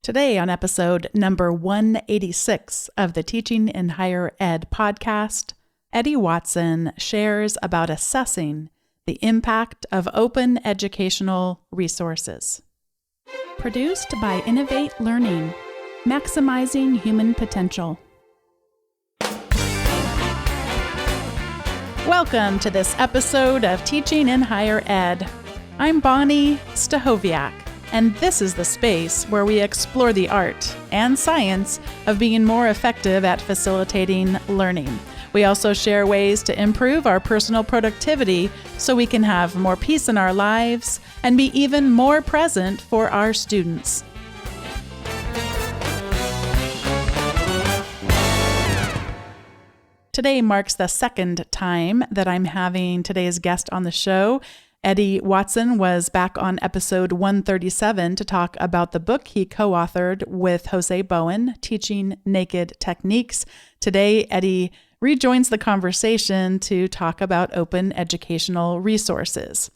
Today on episode number 186 of the Teaching in Higher Ed podcast, Eddie Watson shares about assessing the impact of open educational resources. Produced by Innovate Learning, maximizing human potential. Welcome to this episode of Teaching in Higher Ed. I'm Bonnie Stachowiak, and this is the space where we explore the art and science of being more effective at facilitating learning. We also share ways to improve our personal productivity so we can have more peace in our lives and be even more present for our students. Today marks the second time that I'm having today's guest on the show. Eddie Watson was back on episode 137 to talk about the book he co-authored with Jose Bowen, Teaching Naked Techniques. Today, Eddie rejoins the conversation to talk about open educational resources.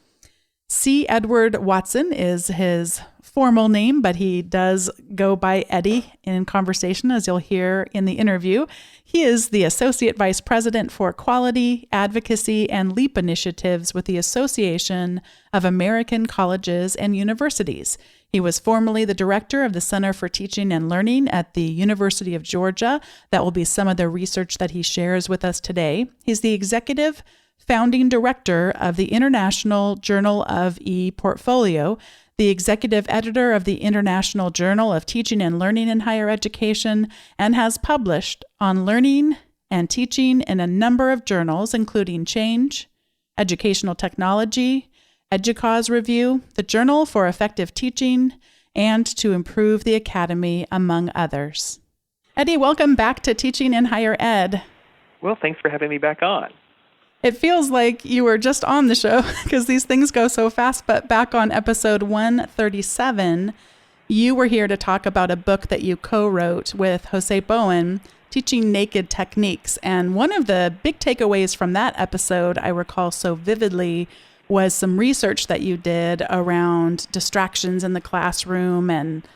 C. Edward Watson is his formal name, but he does go by Eddie in conversation, as you'll hear in the interview. He is the Associate Vice President for Quality, Advocacy, and LEAP Initiatives with the Association of American Colleges and Universities. He was formerly the Director of the Center for Teaching and Learning at the University of Georgia. That will be some of the research that he shares with us today. He's the Executive Founding Director of the International Journal of ePortfolio, the Executive Editor of the International Journal of Teaching and Learning in Higher Education, and has published on learning and teaching in a number of journals, including Change, Educational Technology, EDUCAUSE Review, the Journal for Effective Teaching, and To Improve the Academy, among others. Eddie, welcome back to Teaching in Higher Ed. Well, thanks for having me back on. It feels like you were just on the show because these things go so fast, but back on episode 137, you were here to talk about a book that you co-wrote with Jose Bowen, Teaching Naked Techniques. And one of the big takeaways from that episode, I recall so vividly, was some research that you did around distractions in the classroom and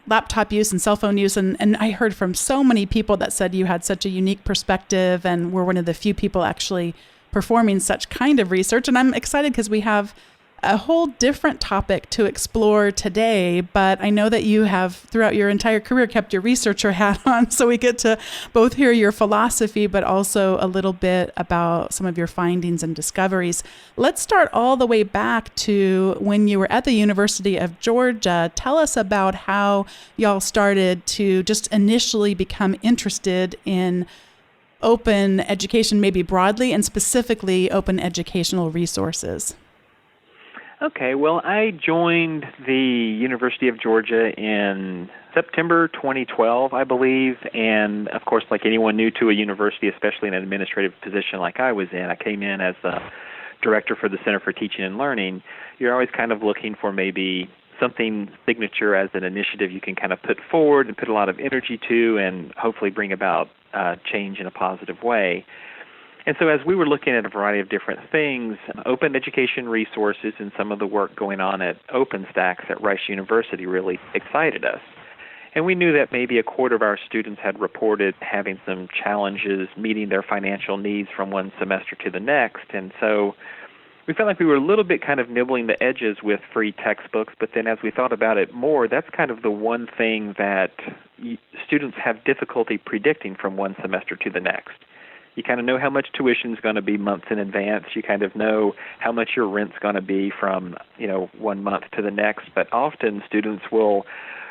laptop use and cell phone use. And I heard from so many people that said you had such a unique perspective and were one of the few people actually performing such kind of research. And I'm excited because we have a whole different topic to explore today, but I know that you have throughout your entire career kept your researcher hat on, so we get to both hear your philosophy, but also a little bit about some of your findings and discoveries. Let's start all the way back to when you were at the University of Georgia. Tell us about how y'all started to just initially become interested in open education, maybe broadly, and specifically open educational resources. Okay, well, I joined the University of Georgia in September 2012, I believe, and of course, like anyone new to a university, especially in an administrative position like I was in, I came in as the director for the Center for Teaching and Learning. You're always kind of looking for maybe something signature as an initiative you can kind of put forward and put a lot of energy to and hopefully bring about change in a positive way. And so as we were looking at a variety of different things, open education resources and some of the work going on at OpenStax at Rice University really excited us. And we knew that maybe a quarter of our students had reported having some challenges meeting their financial needs from one semester to the next. And so we felt like we were a little bit kind of nibbling the edges with free textbooks, but then as we thought about it more, that's kind of the one thing that students have difficulty predicting from one semester to the next. You kind of know how much tuition is going to be months in advance. You kind of know how much your rent's going to be from, 1 month to the next. But often students will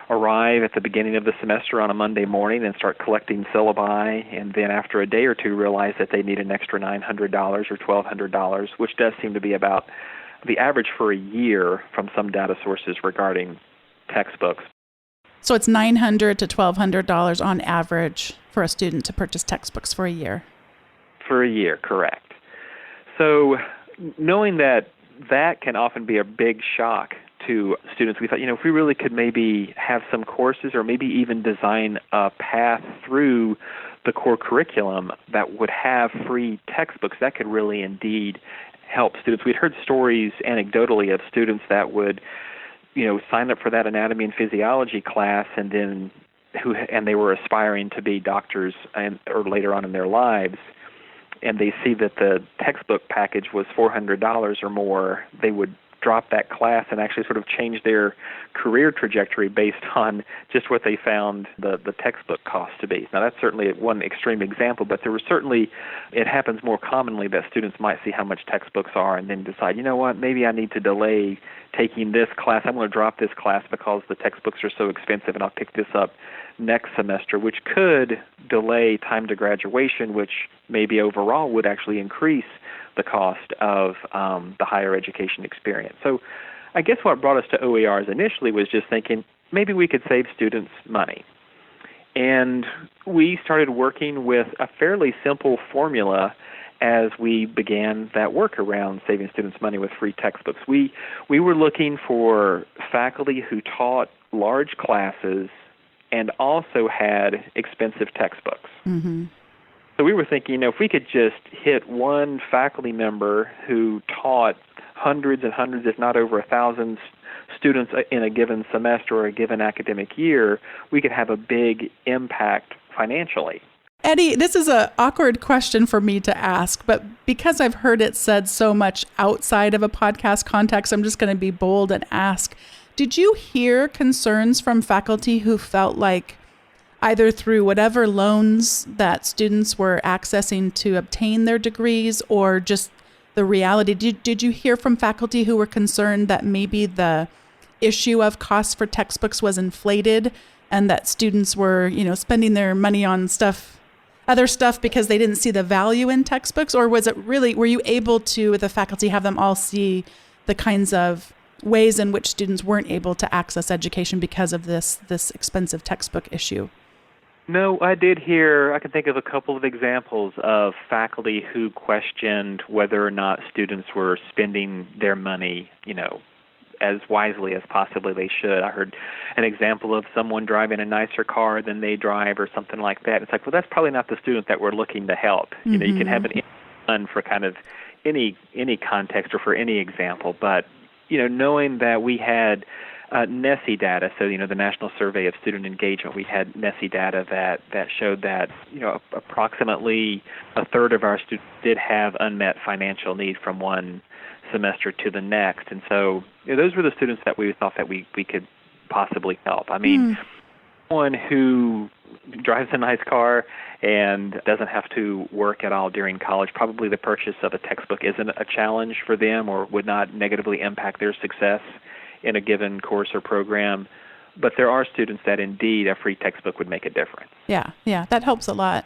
arrive at the beginning of the semester on a Monday morning and start collecting syllabi, and then after a day or two realize that they need an extra $900 or $1,200, which does seem to be about the average for a year from some data sources regarding textbooks. So it's $900 to $1,200 on average for a student to purchase textbooks for a year. For a year, correct. So knowing that can often be a big shock to students, we thought, if we really could maybe have some courses or maybe even design a path through the core curriculum that would have free textbooks, that could really indeed help students. We'd heard stories anecdotally of students that would signed up for that anatomy and physiology class, and then they were aspiring to be doctors or later on in their lives, and they see that the textbook package was $400 or more, they would drop that class and actually sort of change their career trajectory based on just what they found the textbook cost to be. Now, that's certainly one extreme example, but it happens more commonly that students might see how much textbooks are and then decide, you know what, maybe I need to delay taking this class. I'm going to drop this class because the textbooks are so expensive, and I'll pick this up next semester, which could delay time to graduation, which maybe overall would actually increase the cost of the higher education experience. So I guess what brought us to OERs initially was just thinking maybe we could save students money. And we started working with a fairly simple formula as we began that work around saving students money with free textbooks. We were looking for faculty who taught large classes and also had expensive textbooks. Mm-hmm. So we were thinking, if we could just hit one faculty member who taught hundreds and hundreds, if not over 1,000 students in a given semester or a given academic year, we could have a big impact financially. Eddie, this is an awkward question for me to ask, but because I've heard it said so much outside of a podcast context, I'm just going to be bold and ask, did you hear concerns from faculty who felt like either through whatever loans that students were accessing to obtain their degrees or just the reality, did you hear from faculty who were concerned that maybe the issue of costs for textbooks was inflated and that students were, spending their money on other stuff because they didn't see the value in textbooks? Or was it really, were you able to, with the faculty, have them all see the kinds of ways in which students weren't able to access education because of this expensive textbook issue? No, I did hear, I can think of a couple of examples of faculty who questioned whether or not students were spending their money, as wisely as possibly they should. I heard an example of someone driving a nicer car than they drive or something like that. It's like, well, that's probably not the student that we're looking to help. Mm-hmm. You can have an fun for kind of any context or for any example, but, knowing that we had NSSE data, so the National Survey of Student Engagement, we had NSSE data that showed that approximately a third of our students did have unmet financial need from one semester to the next, and so those were the students that we thought that we could possibly help. I mean, someone who drives a nice car and doesn't have to work at all during college, probably the purchase of a textbook isn't a challenge for them or would not negatively impact their success in a given course or program. But there are students that indeed a free textbook would make a difference. Yeah, that helps a lot.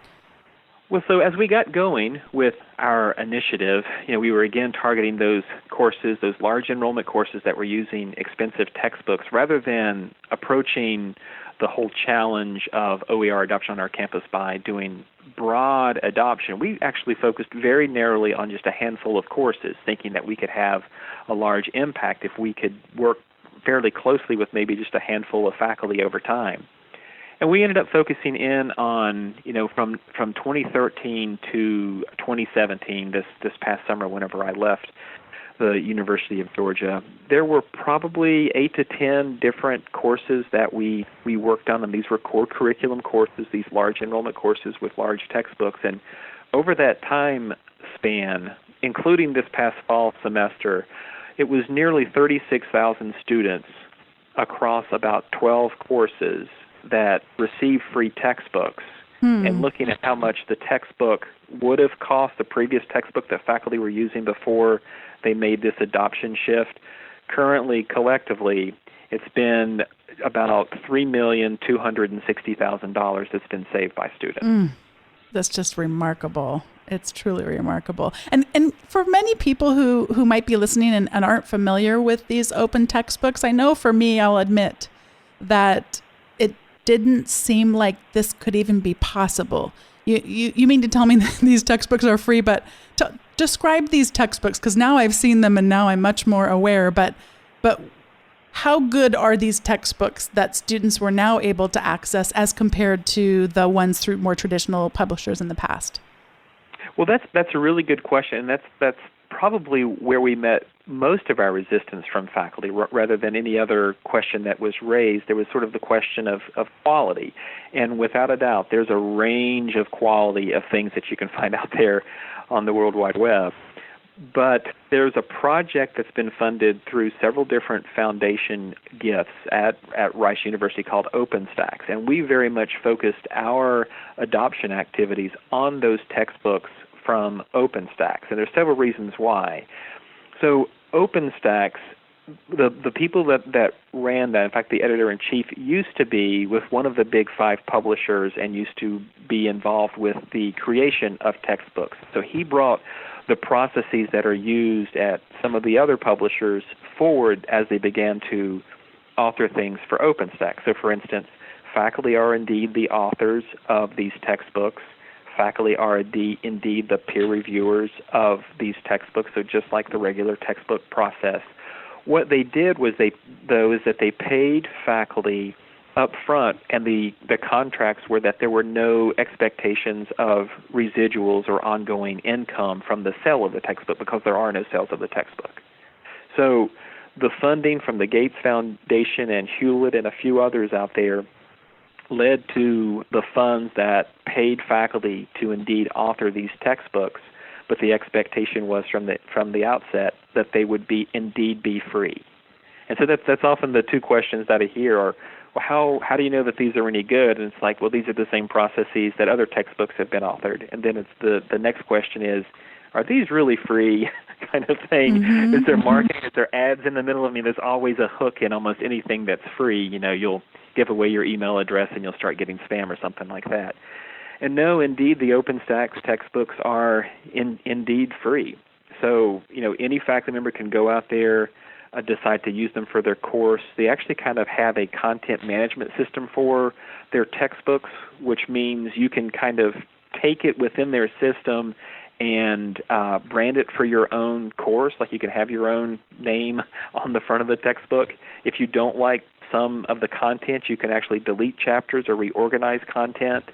Well, so as we got going with our initiative, we were again targeting those courses, those large enrollment courses that were using expensive textbooks, rather than approaching the whole challenge of OER adoption on our campus by doing broad adoption. We actually focused very narrowly on just a handful of courses, thinking that we could have a large impact if we could work fairly closely with maybe just a handful of faculty over time. And we ended up focusing in on, from 2013 to 2017, this past summer whenever I left the University of Georgia, there were probably 8 to 10 different courses that we worked on, and these were core curriculum courses, these large enrollment courses with large textbooks. And over that time span, including this past fall semester, it was nearly 36,000 students across about 12 courses that received free textbooks. And looking at how much the textbook would have cost, the previous textbook that faculty were using before they made this adoption shift, currently, collectively, it's been about $3,260,000 that's been saved by students. That's just remarkable. It's truly remarkable. And for many people who might be listening and aren't familiar with these open textbooks, I know for me, I'll admit that it didn't seem like this could even be possible. You mean to tell me that these textbooks are free, but describe these textbooks, because now I've seen them and now I'm much more aware, but how good are these textbooks that students were now able to access as compared to the ones through more traditional publishers in the past? Well, that's a really good question, and that's probably where we met most of our resistance from faculty, rather than any other question that was raised. There was sort of the question of quality. And without a doubt, there's a range of quality of things that you can find out there on the World Wide Web. But there's a project that's been funded through several different foundation gifts at Rice University called OpenStax, and we very much focused our adoption activities on those textbooks from OpenStax, and there's several reasons why. So OpenStax, the people that ran that, in fact, the editor-in-chief used to be with one of the big 5 publishers and used to be involved with the creation of textbooks. So he brought the processes that are used at some of the other publishers forward as they began to author things for OpenStax. So, for instance, faculty are indeed the authors of these textbooks. Faculty are indeed the peer reviewers of these textbooks, so just like the regular textbook process. What they did was they paid faculty up front, and the contracts were that there were no expectations of residuals or ongoing income from the sale of the textbook, because there are no sales of the textbook. So the funding from the Gates Foundation and Hewlett and a few others out there led to the funds that paid faculty to indeed author these textbooks, but the expectation was from the outset that they would indeed be free. And so that's often the two questions that I hear are, well, how do you know that these are any good? And it's like, well, these are the same processes that other textbooks have been authored. And then it's the next question is, are these really free kind of thing? Mm-hmm. Is there marketing? Is there ads in the middle? I mean, there's always a hook in almost anything that's free. You know, you'll give away your email address and you'll start getting spam or something like that. And no, indeed, the OpenStax textbooks are indeed free. So, you know, any faculty member can go out there, decide to use them for their course. They actually kind of have a content management system for their textbooks, which means you can kind of take it within their system and brand it for your own course. Like you can have your own name on the front of the textbook. If you don't like some of the content, you can actually delete chapters or reorganize content.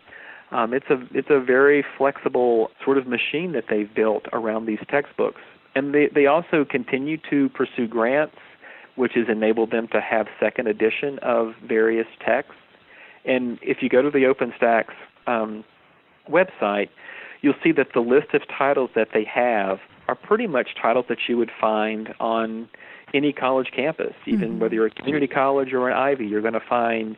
It's a very flexible sort of machine that they've built around these textbooks. And they also continue to pursue grants, which has enabled them to have second edition of various texts. And if you go to the OpenStax website, you'll see that the list of titles that they have are pretty much titles that you would find on any college campus, even whether you're a community college or an Ivy. You're going to find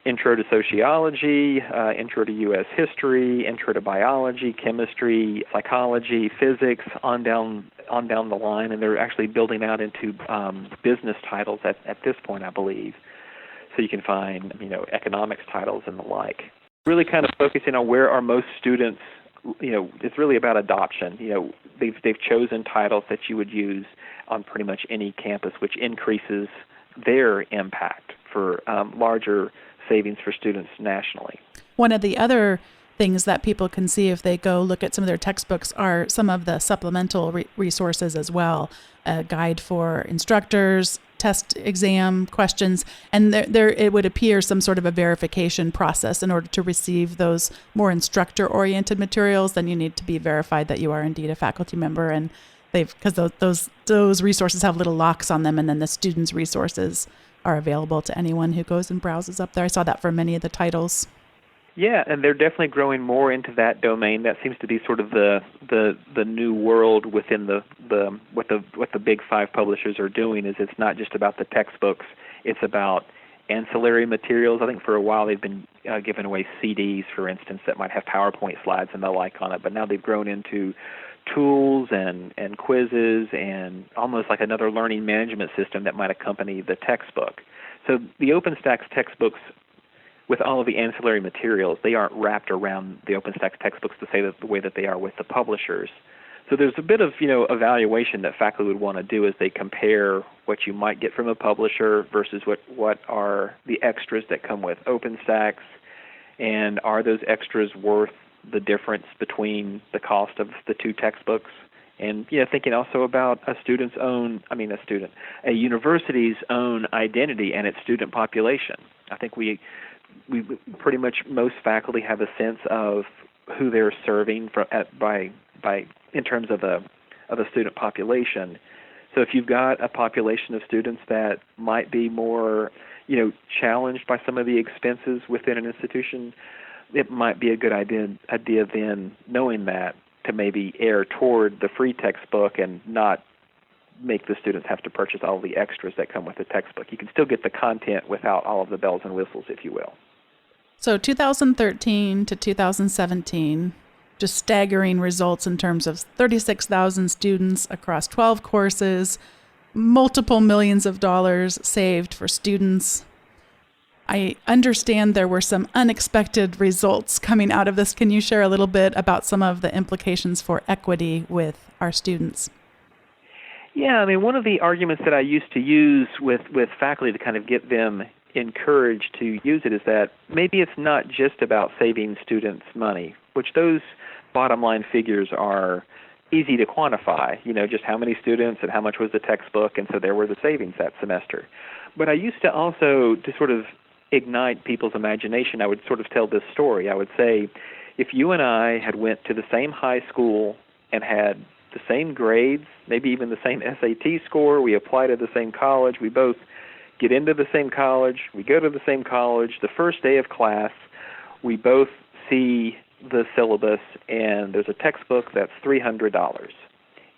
Intro to Sociology, Intro to U.S. History, Intro to Biology, Chemistry, Psychology, Physics, on down the line, and they're actually building out into business titles at this point, I believe. So you can find, you know, economics titles and the like. Really kind of focusing on where are most students, you know, it's really about adoption. You know, they've chosen titles that you would use on pretty much any campus, which increases their impact for larger savings for students nationally. One of the other things that people can see if they go look at some of their textbooks are some of the supplemental resources as well. A guide for instructors, test exam questions, and there it would appear some sort of a verification process in order to receive those more instructor-oriented materials. Then you need to be verified that you are indeed a faculty member, and because those resources have little locks on them, and then the students' resources are available to anyone who goes and browses up there. I saw that for many of the titles. Yeah, and they're definitely growing more into that domain. That seems to be sort of the new world within what the big 5 publishers are doing. Is it's not just about the textbooks; it's about ancillary materials. I think for a while they've been giving away CDs, for instance, that might have PowerPoint slides and the like on it. But now they've grown into tools and quizzes and almost like another learning management system that might accompany the textbook. So the OpenStax textbooks, with all of the ancillary materials, they aren't wrapped around the OpenStax textbooks to say that the way that they are with the publishers. So there's a bit of, you know, evaluation that faculty would want to do as they compare what you might get from a publisher versus what are the extras that come with OpenStax, and are those extras worth the difference between the cost of the two textbooks. And, you know, thinking also about a university's own identity and its student population. I think we pretty much, most faculty have a sense of who they're serving in terms of a of a student population. So if you've got a population of students that might be more, challenged by some of the expenses within an institution, it might be a good idea then, knowing that, to maybe err toward the free textbook and not make the students have to purchase all the extras that come with the textbook. You can still get the content without all of the bells and whistles, if you will. So 2013 to 2017, just staggering results in terms of 36,000 students across 12 courses, multiple millions of dollars saved for students. I understand there were some unexpected results coming out of this. Can you share a little bit about some of the implications for equity with our students? Yeah, one of the arguments that I used to use with faculty to kind of get them encouraged to use it is that maybe it's not just about saving students money, which those bottom line figures are easy to quantify, just how many students and how much was the textbook, and so there were the savings that semester. But I used to also, to sort of ignite people's imagination, I would sort of tell this story. I would say, if you and I had went to the same high school and had the same grades, maybe even the same SAT score, we apply to the same college, we both get into the same college, we go to the same college, the first day of class, we both see the syllabus, and there's a textbook that's $300.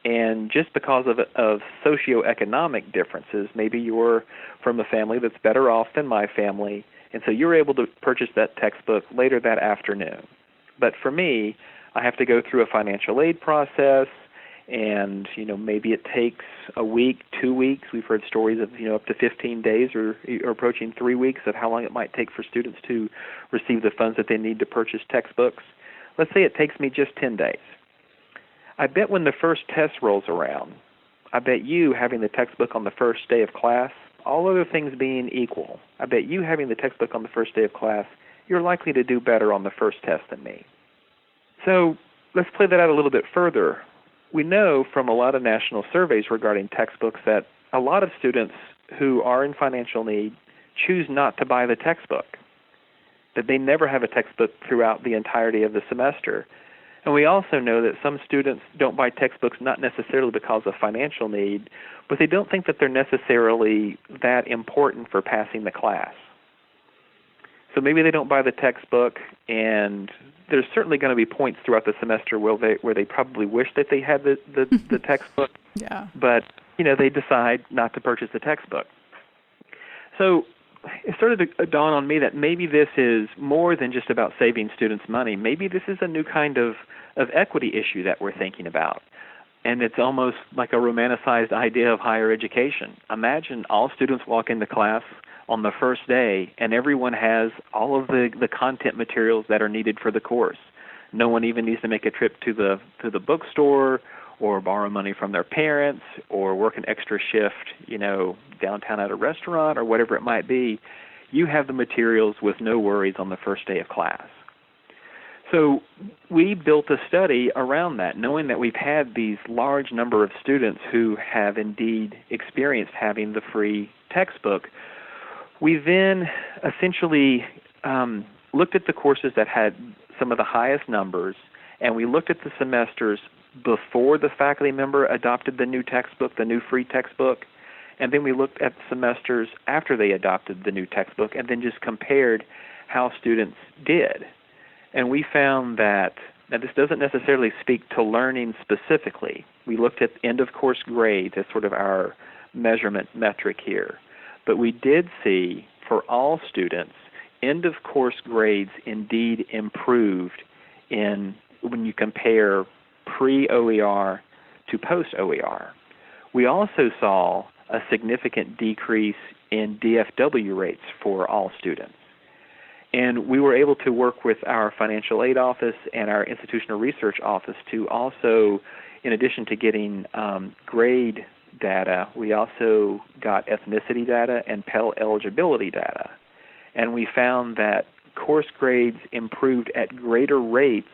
And just because of socioeconomic differences, maybe you're from a family that's better off than my family, and so you're able to purchase that textbook later that afternoon. But for me, I have to go through a financial aid process, and maybe it takes a week, 2 weeks. We've heard stories of up to 15 days or approaching 3 weeks of how long it might take for students to receive the funds that they need to purchase textbooks. Let's say it takes me just 10 days. I bet when the first test rolls around, I bet you having the textbook on the first day of class, all other things being equal, I bet you having the textbook on the first day of class, you're likely to do better on the first test than me. So let's play that out a little bit further. We know from a lot of national surveys regarding textbooks that a lot of students who are in financial need choose not to buy the textbook, that they never have a textbook throughout the entirety of the semester. And we also know that some students don't buy textbooks not necessarily because of financial need, but they don't think that they're necessarily that important for passing the class. So maybe they don't buy the textbook, and there's certainly going to be points throughout the semester where they probably wish that they had the textbook. Yeah. But they decide not to purchase the textbook. So it started to dawn on me that maybe this is more than just about saving students money. Maybe this is a new kind of equity issue that we're thinking about. And it's almost like a romanticized idea of higher education. Imagine all students walk into class on the first day, and everyone has all of the content materials that are needed for the course. No one even needs to make a trip to the bookstore or borrow money from their parents or work an extra shift, downtown at a restaurant or whatever it might be. You have the materials with no worries on the first day of class. So we built a study around that, knowing that we've had these large number of students who have indeed experienced having the free textbook. We then essentially looked at the courses that had some of the highest numbers, and we looked at the semesters before the faculty member adopted the new textbook, the new free textbook, and then we looked at semesters after they adopted the new textbook and then just compared how students did. And we found that, now this doesn't necessarily speak to learning specifically. We looked at end-of-course grades as sort of our measurement metric here. But we did see, for all students, end-of-course grades indeed improved when you compare pre-OER to post-OER. We also saw a significant decrease in DFW rates for all students. And we were able to work with our financial aid office and our institutional research office to also, in addition to getting grade data, we also got ethnicity data and Pell eligibility data. And we found that course grades improved at greater rates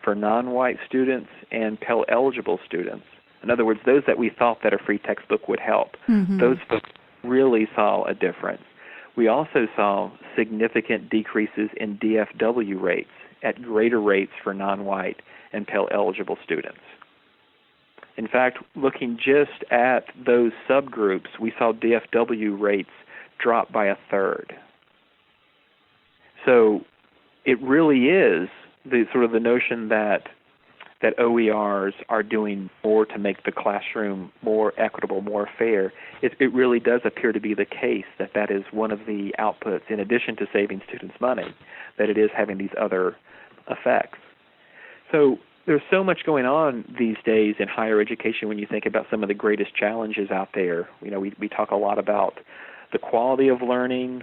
for non-white students and Pell eligible students. In other words, those that we thought that a free textbook would help, those folks really saw a difference. We also saw significant decreases in DFW rates at greater rates for non-white and Pell eligible students. In fact, looking just at those subgroups, we saw DFW rates drop by a third. So it really is the sort of the notion that OERs are doing more to make the classroom more equitable, more fair. It really does appear to be the case that is one of the outputs, in addition to saving students money, that it is having these other effects. So there's so much going on these days in higher education when you think about some of the greatest challenges out there. We talk a lot about the quality of learning,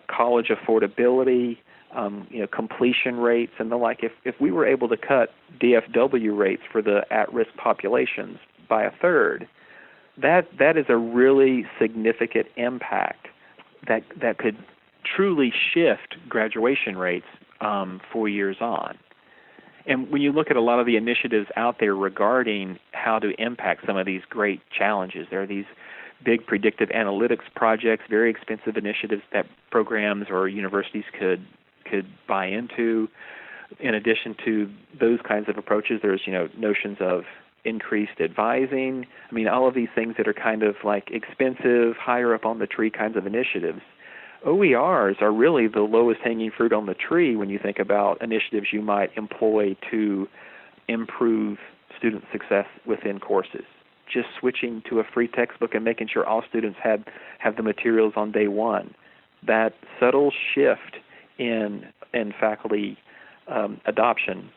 college affordability, completion rates and the like. If we were able to cut DFW rates for the at-risk populations by a third, that is a really significant impact that could truly shift graduation rates 4 years on. And when you look at a lot of the initiatives out there regarding how to impact some of these great challenges, there are these big predictive analytics projects, very expensive initiatives that programs or universities could buy into. In addition to those kinds of approaches, there's notions of increased advising. I mean, all of these things that are kind of like expensive, higher up on the tree kinds of initiatives. OERs are really the lowest hanging fruit on the tree when you think about initiatives you might employ to improve student success within courses. Just switching to a free textbook and making sure all students have the materials on day one. That subtle shift in faculty adoption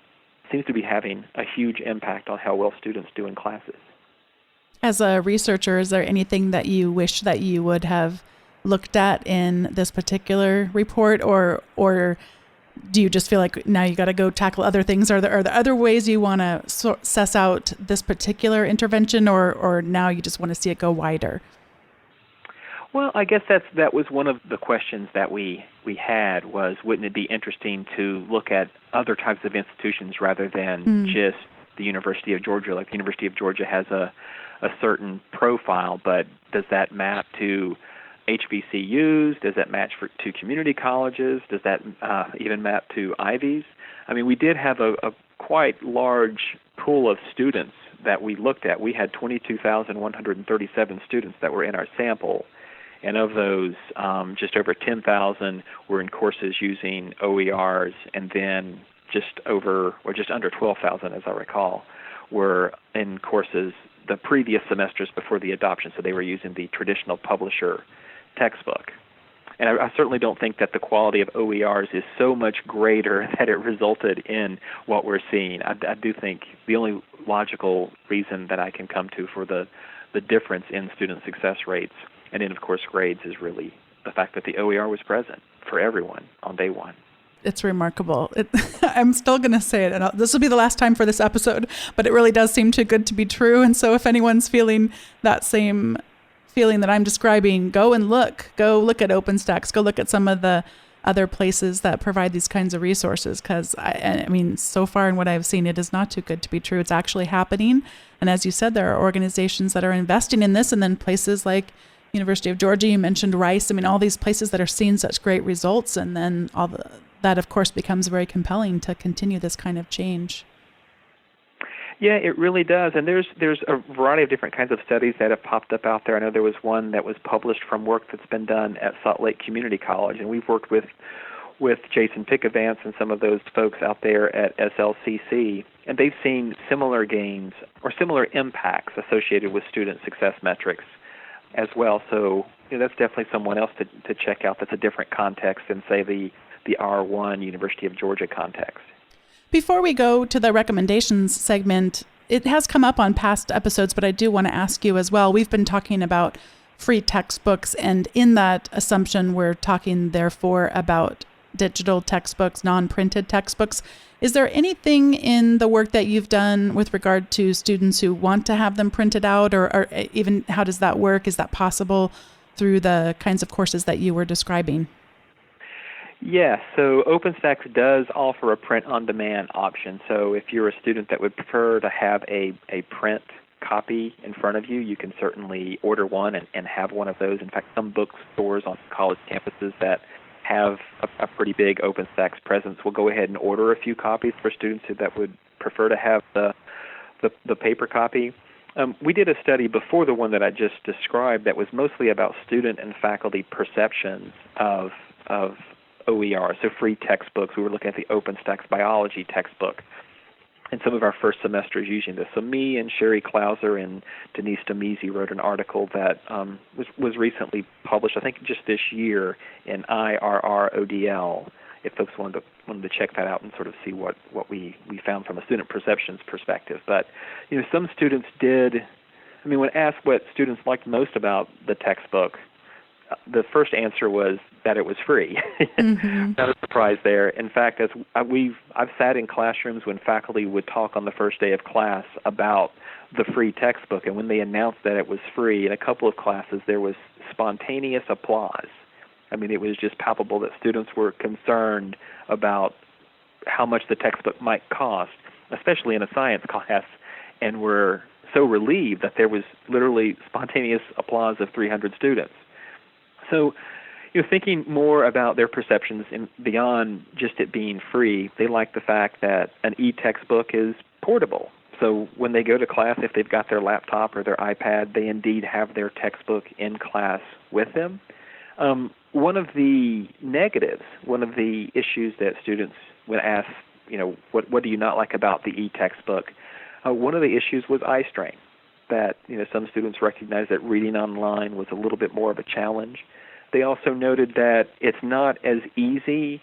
seems to be having a huge impact on how well students do in classes. As a researcher, is there anything that you wish that you would have looked at in this particular report, or do you just feel like now you got to go tackle other things? Are there other ways you want to suss out this particular intervention, or now you just want to see it go wider? Well, I guess that was one of the questions that we had was, wouldn't it be interesting to look at other types of institutions rather than just the University of Georgia? Like the University of Georgia has a certain profile, but does that map to HBCUs? Does that match to community colleges? Does that even map to Ivies? I mean, we did have a quite large pool of students that we looked at. We had 22,137 students that were in our sample. And of those, just over 10,000 were in courses using OERs, and then just under 12,000, as I recall, were in courses the previous semesters before the adoption, so they were using the traditional publisher textbook. And I certainly don't think that the quality of OERs is so much greater that it resulted in what we're seeing. I do think the only logical reason that I can come to for the difference in student success rates and then, of course, grades is really the fact that the OER was present for everyone on day one. It's remarkable. I'm still going to say it, and this will be the last time for this episode, but it really does seem too good to be true. And so if anyone's feeling that same feeling that I'm describing, go look at OpenStax, go look at some of the other places that provide these kinds of resources, because I mean, so far in what I've seen, it is not too good to be true. It's actually happening. And as you said, there are organizations that are investing in this, and then places like University of Georgia, you mentioned Rice. I mean, all these places that are seeing such great results, and then that, of course, becomes very compelling to continue this kind of change. Yeah, it really does. And there's a variety of different kinds of studies that have popped up out there. I know there was one that was published from work that's been done at Salt Lake Community College, and we've worked with Jason Pickavance and some of those folks out there at SLCC, and they've seen similar gains or similar impacts associated with student success metrics as well. So that's definitely someone else to check out that's a different context than, say, the R1 University of Georgia context. Before we go to the recommendations segment, it has come up on past episodes, but I do want to ask you as well. We've been talking about free textbooks, and in that assumption, we're talking, therefore, about digital textbooks, non-printed textbooks. Is there anything in the work that you've done with regard to students who want to have them printed out, or even how does that work? Is that possible through the kinds of courses that you were describing? Yes, so OpenStax does offer a print-on-demand option. So if you're a student that would prefer to have a print copy in front of you, you can certainly order one and have one of those. In fact, some bookstores on college campuses that have a pretty big OpenStax presence will go ahead and order a few copies for students that would prefer to have the paper copy. We did a study before the one that I just described that was mostly about student and faculty perceptions of OER, so free textbooks. We were looking at the OpenStax biology textbook, and some of our first semesters using this. So me and Sherry Klauser and Denise Demezi wrote an article that was recently published, I think just this year, in IRRODL, if folks wanted to check that out and sort of see what we found from a student perceptions perspective. But some students did, when asked what students liked most about the textbook, the first answer was that it was free. Mm-hmm. Not a surprise there. In fact, I've sat in classrooms when faculty would talk on the first day of class about the free textbook, and when they announced that it was free, in a couple of classes there was spontaneous applause. It was just palpable that students were concerned about how much the textbook might cost, especially in a science class, and were so relieved that there was literally spontaneous applause of 300 students. So, thinking more about their perceptions beyond just it being free, they like the fact that an e-textbook is portable. So when they go to class, if they've got their laptop or their iPad, they indeed have their textbook in class with them. One of the negatives, one of the issues that students would ask, what do you not like about the e-textbook? One of the issues was eye strain, that some students recognized that reading online was a little bit more of a challenge. They also noted that it's not as easy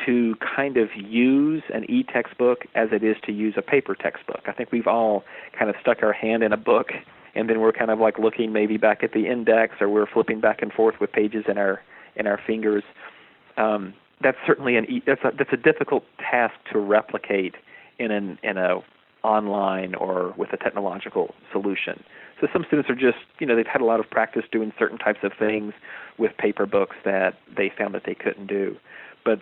to kind of use an e-textbook as it is to use a paper textbook. I think we've all kind of stuck our hand in a book, and then we're kind of like looking maybe back at the index, or we're flipping back and forth with pages in our fingers. That's certainly that's a difficult task to replicate in a online or with a technological solution. So some students are just, they've had a lot of practice doing certain types of things with paper books that they found that they couldn't do. But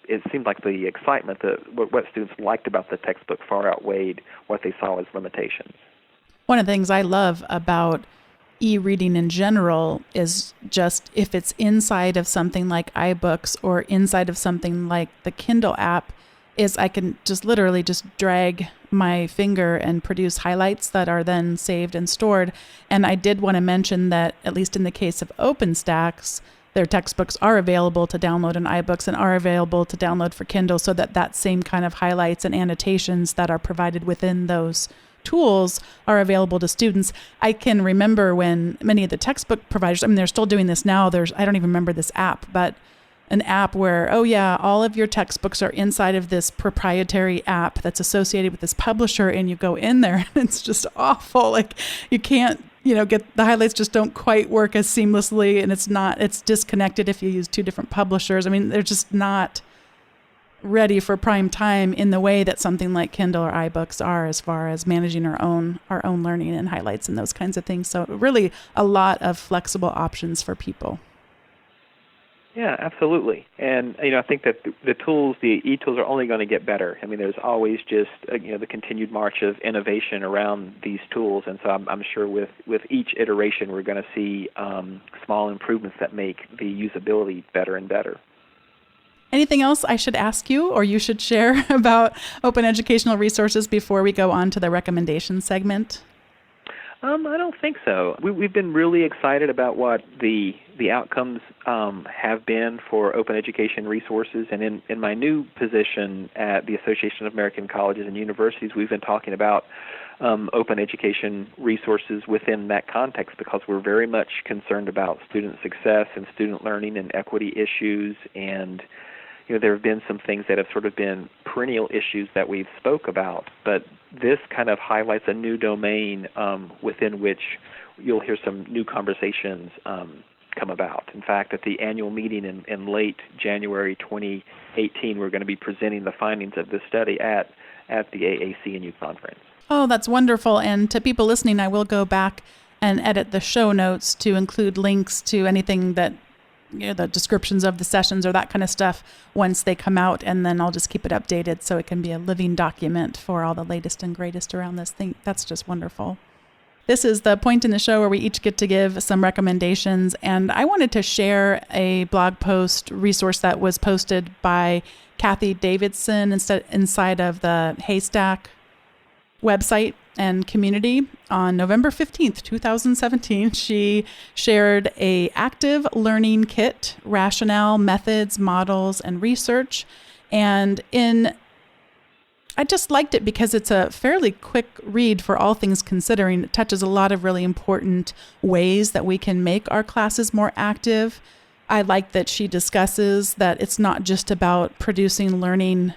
it seemed like the excitement, what students liked about the textbook far outweighed what they saw as limitations. One of the things I love about e-reading in general is just if it's inside of something like iBooks or inside of something like the Kindle app, is I can just literally just drag my finger and produce highlights that are then saved and stored. And I did want to mention that, at least in the case of OpenStax, their textbooks are available to download in iBooks and are available to download for Kindle, so that same kind of highlights and annotations that are provided within those tools are available to students. I can remember when many of the textbook providers, they're still doing this now. I don't even remember this app, but an app where, all of your textbooks are inside of this proprietary app that's associated with this publisher, and you go in there and it's just awful. Like you can't, get the highlights just don't quite work as seamlessly, and it's disconnected if you use two different publishers. They're just not ready for prime time in the way that something like Kindle or iBooks are, as far as managing our own learning and highlights and those kinds of things. So really a lot of flexible options for people. Yeah, absolutely. And, I think that the e-tools are only going to get better. There's always just, the continued march of innovation around these tools. And so I'm sure with each iteration, we're going to see small improvements that make the usability better and better. Anything else I should ask you or you should share about open educational resources before we go on to the recommendation segment? I don't think so. We've been really excited about what the outcomes have been for open education resources. And in my new position at the Association of American Colleges and Universities, we've been talking about open education resources within that context, because we're very much concerned about student success and student learning and equity issues. And there have been some things that have sort of been perennial issues that we've spoke about, but this kind of highlights a new domain within which you'll hear some new conversations come about. In fact, at the annual meeting in late January 2018, we're going to be presenting the findings of this study at the AAC&U conference. Oh, that's wonderful. And to people listening, I will go back and edit the show notes to include links to anything that, the descriptions of the sessions or that kind of stuff once they come out, and then I'll just keep it updated so it can be a living document for all the latest and greatest around this thing. That's just wonderful. This is the point in the show where we each get to give some recommendations, and I wanted to share a blog post resource that was posted by Kathy Davidson inside of the Haystack website and community on November 15th, 2017. She shared a active learning kit, rationale, methods, models, and research. And I just liked it because it's a fairly quick read for all things considering. It touches a lot of really important ways that we can make our classes more active. I like that she discusses that it's not just about producing learning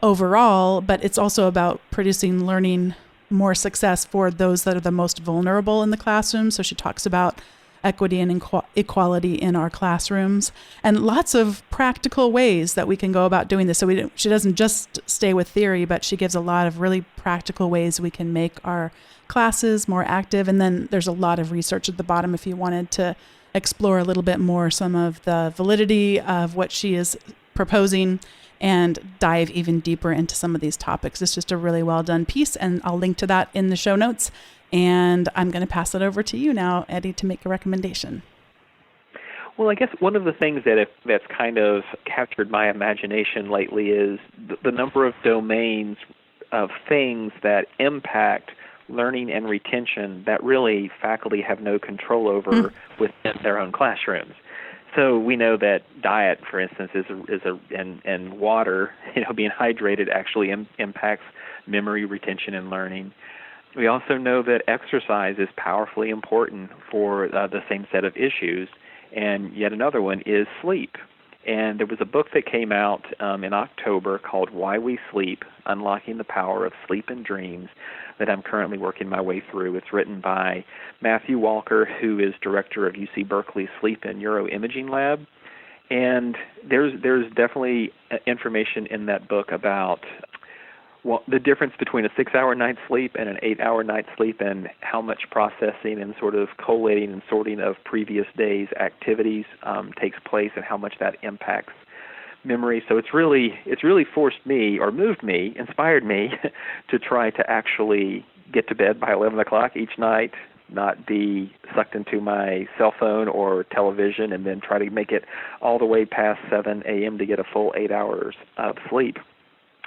overall, but it's also about producing learning more success for those that are the most vulnerable in the classroom. So she talks about equity and equality in our classrooms and lots of practical ways that we can go about doing this. So she doesn't just stay with theory, but she gives a lot of really practical ways we can make our classes more active. And then there's a lot of research at the bottom if you wanted to explore a little bit more some of the validity of what she is proposing and dive even deeper into some of these topics. It's just a really well done piece, and I'll link to that in the show notes. And I'm going to pass it over to you now, Eddie, to make a recommendation. Well, I guess one of the things that's kind of captured my imagination lately is the number of domains of things that impact learning and retention that really faculty have no control over within their own classrooms. So we know that diet, for instance, and water, being hydrated actually impacts memory, retention, and learning. We also know that exercise is powerfully important for the same set of issues, and yet another one is sleep. And there was a book that came out in October called Why We Sleep, Unlocking the Power of Sleep and Dreams, that I'm currently working my way through. It's written by Matthew Walker, who is director of UC Berkeley's Sleep and Neuroimaging Lab. And there's definitely information in that book about the difference between a 6-hour night's sleep and an 8-hour night's sleep, and how much processing and sort of collating and sorting of previous days' activities takes place, and how much that impacts memory. So it's really forced me, or inspired me to try to actually get to bed by 11 o'clock each night, not be sucked into my cell phone or television, and then try to make it all the way past 7 a.m. to get a full 8 hours of sleep.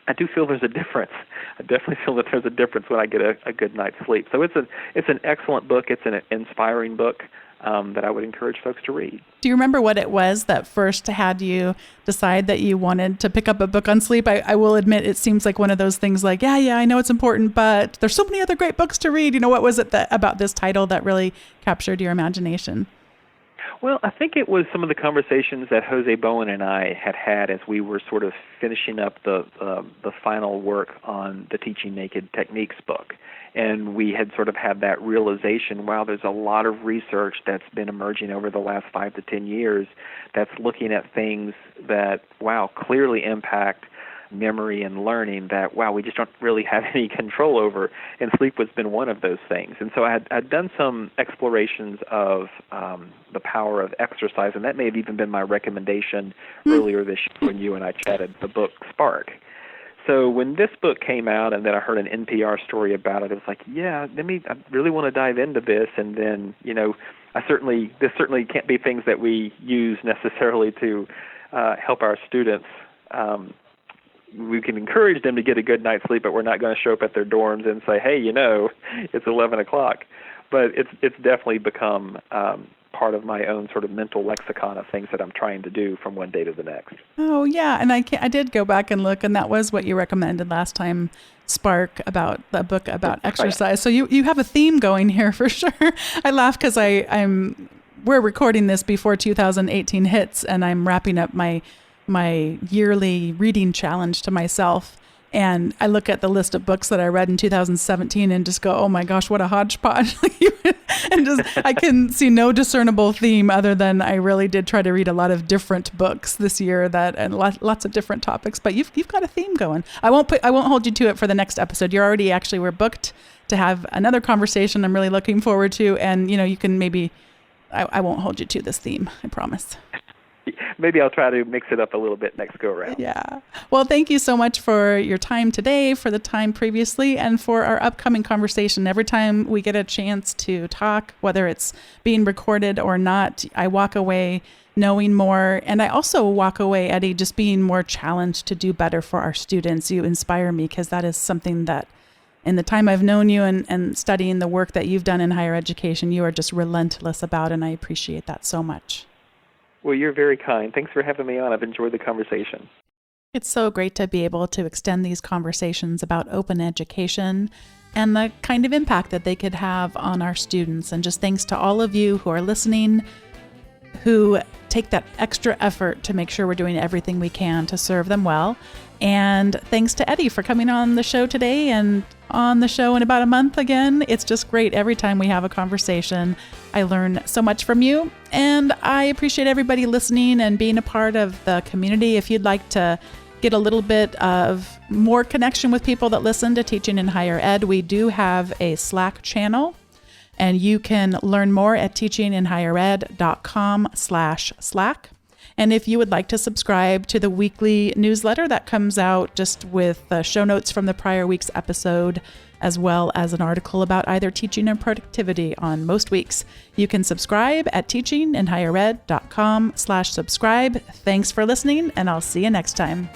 I do feel there's a difference. I definitely feel that there's a difference when I get a good night's sleep. So it's an excellent book. It's an inspiring book that I would encourage folks to read. Do you remember what it was that first had you decide that you wanted to pick up a book on sleep? I will admit it seems like one of those things like, yeah, I know it's important, but there's so many other great books to read. What was it about this title that really captured your imagination? Well, I think it was some of the conversations that Jose Bowen and I had as we were sort of finishing up the final work on the Teaching Naked Techniques book. And we had sort of had that realization, wow, there's a lot of research that's been emerging over the last 5 to 10 years that's looking at things that, wow, clearly impact memory and learning that, wow, we just don't really have any control over, and sleep has been one of those things. And so I'd done some explorations of the power of exercise, and that may have even been my recommendation earlier this year when you and I chatted, the book Spark. So when this book came out and then I heard an NPR story about it, it was like, yeah, I really want to dive into this. And then, this certainly can't be things that we use necessarily to help our students. We can encourage them to get a good night's sleep, but we're not going to show up at their dorms and say, hey, it's 11 o'clock. But it's definitely become part of my own sort of mental lexicon of things that I'm trying to do from one day to the next. Oh, yeah. And I did go back and look, and that was what you recommended last time, Spark, about the book about exercise. Right. So you have a theme going here for sure. I laugh because we're recording this before 2018 hits, and I'm wrapping up my yearly reading challenge to myself. And I look at the list of books that I read in 2017 and just go, oh my gosh, what a hodgepodge. And I can see no discernible theme other than I really did try to read a lot of different books this year and lots of different topics. But you've got a theme going. I won't hold you to it for the next episode. We're booked to have another conversation I'm really looking forward to. And, you can I won't hold you to this theme, I promise. Maybe I'll try to mix it up a little bit next go around. Yeah. Well, thank you so much for your time today, for the time previously, and for our upcoming conversation. Every time we get a chance to talk, whether it's being recorded or not, I walk away knowing more. And I also walk away, Eddie, just being more challenged to do better for our students. You inspire me because that is something that in the time I've known you and studying the work that you've done in higher education, you are just relentless about, and I appreciate that so much. Well, you're very kind. Thanks for having me on. I've enjoyed the conversation. It's so great to be able to extend these conversations about open education and the kind of impact that they could have on our students. And just thanks to all of you who are listening, who take that extra effort to make sure we're doing everything we can to serve them well. And thanks to Eddie for coming on the show today and on the show in about a month again. It's just great every time we have a conversation. I learn so much from you, and I appreciate everybody listening and being a part of the community. If you'd like to get a little bit of more connection with people that listen to Teaching in Higher Ed, we do have a Slack channel, and you can learn more at teachinginhighered.com/Slack. And if you would like to subscribe to the weekly newsletter that comes out just with the show notes from the prior week's episode, as well as an article about either teaching or productivity on most weeks, you can subscribe at teachinginhighered.com/subscribe. Thanks for listening, and I'll see you next time.